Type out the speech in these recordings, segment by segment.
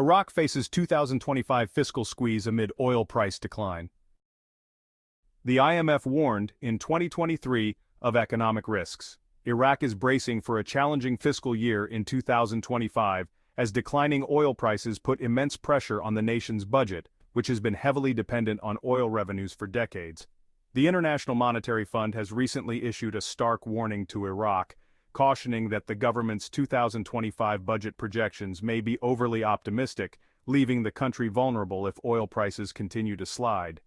Iraq faces 2025 fiscal squeeze amid oil price decline. The IMF warned, in 2023, of economic risks. Iraq is bracing for a challenging fiscal year in 2025, as declining oil prices put immense pressure on the nation's budget, which has been heavily dependent on oil revenues for decades. The International Monetary Fund has recently issued a stark warning to Iraq, cautioning that the government's 2025 budget projections may be overly optimistic, leaving the country vulnerable if oil prices continue to slide.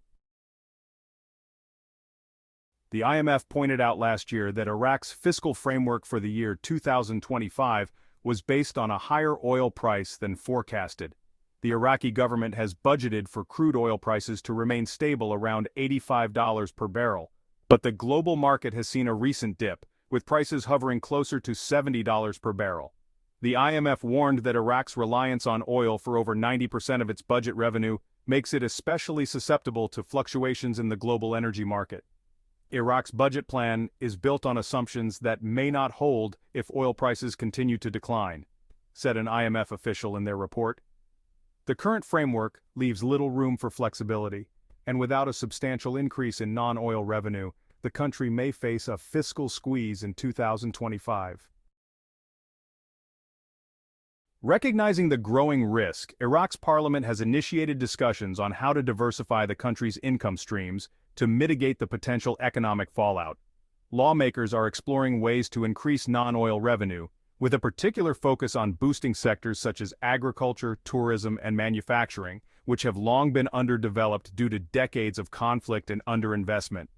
The IMF pointed out last year that Iraq's fiscal framework for the year 2025 was based on a higher oil price than forecasted. The Iraqi government has budgeted for crude oil prices to remain stable around $85 per barrel, but the global market has seen a recent dip, with prices hovering closer to $70 per barrel. The IMF warned that Iraq's reliance on oil for over 90% of its budget revenue makes it especially susceptible to fluctuations in the global energy market. Iraq's budget plan is built on assumptions that may not hold if oil prices continue to decline, said an IMF official in their report. The current framework leaves little room for flexibility, and without a substantial increase in non-oil revenue, the country may face a fiscal squeeze in 2025. Recognizing the growing risk, Iraq's parliament has initiated discussions on how to diversify the country's income streams to mitigate the potential economic fallout. Lawmakers are exploring ways to increase non-oil revenue, with a particular focus on boosting sectors such as agriculture, tourism, and manufacturing, which have long been underdeveloped due to decades of conflict and underinvestment.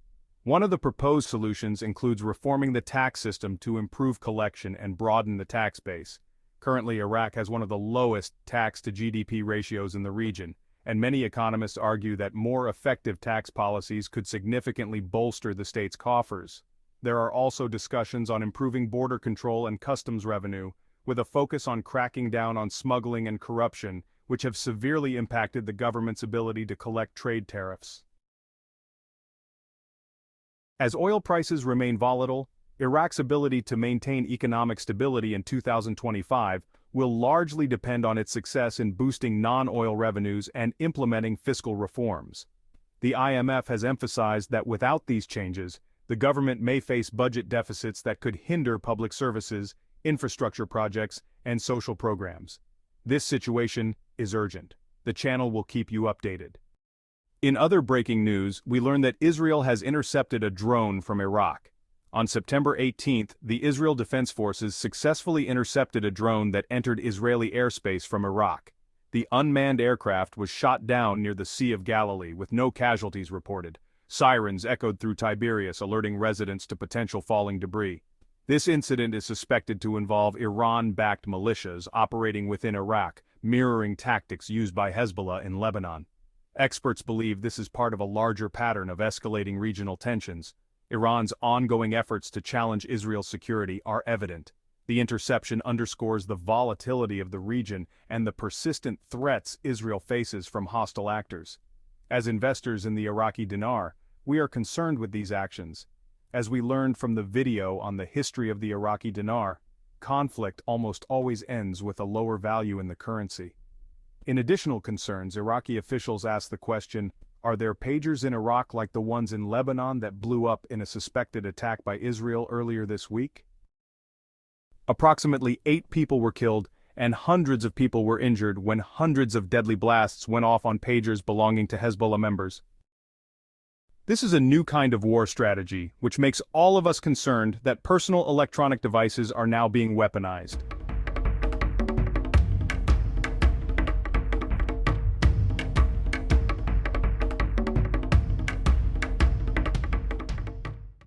One of the proposed solutions includes reforming the tax system to improve collection and broaden the tax base. Currently, Iraq has one of the lowest tax-to-GDP ratios in the region, and many economists argue that more effective tax policies could significantly bolster the state's coffers. There are also discussions on improving border control and customs revenue, with a focus on cracking down on smuggling and corruption, which have severely impacted the government's ability to collect trade tariffs. As oil prices remain volatile, Iraq's ability to maintain economic stability in 2025 will largely depend on its success in boosting non-oil revenues and implementing fiscal reforms. The IMF has emphasized that without these changes, the government may face budget deficits that could hinder public services, infrastructure projects, and social programs. This situation is urgent. The channel will keep you updated. In other breaking news, we learned that Israel has intercepted a drone from Iraq. On September 18, the Israel Defense Forces successfully intercepted a drone that entered Israeli airspace from Iraq. The unmanned aircraft was shot down near the Sea of Galilee with no casualties reported. Sirens echoed through Tiberias, alerting residents to potential falling debris. This incident is suspected to involve Iran-backed militias operating within Iraq, mirroring tactics used by Hezbollah in Lebanon. Experts believe this is part of a larger pattern of escalating regional tensions. Iran's ongoing efforts to challenge Israel's security are evident. The interception underscores the volatility of the region and the persistent threats Israel faces from hostile actors. As investors in the Iraqi dinar, we are concerned with these actions. As we learned from the video on the history of the Iraqi dinar, conflict almost always ends with a lower value in the currency. In additional concerns, Iraqi officials ask the question, are there pagers in Iraq like the ones in Lebanon that blew up in a suspected attack by Israel earlier this week? Approximately 8 people were killed and hundreds of people were injured when hundreds of deadly blasts went off on pagers belonging to Hezbollah members. This is a new kind of war strategy, which makes all of us concerned that personal electronic devices are now being weaponized.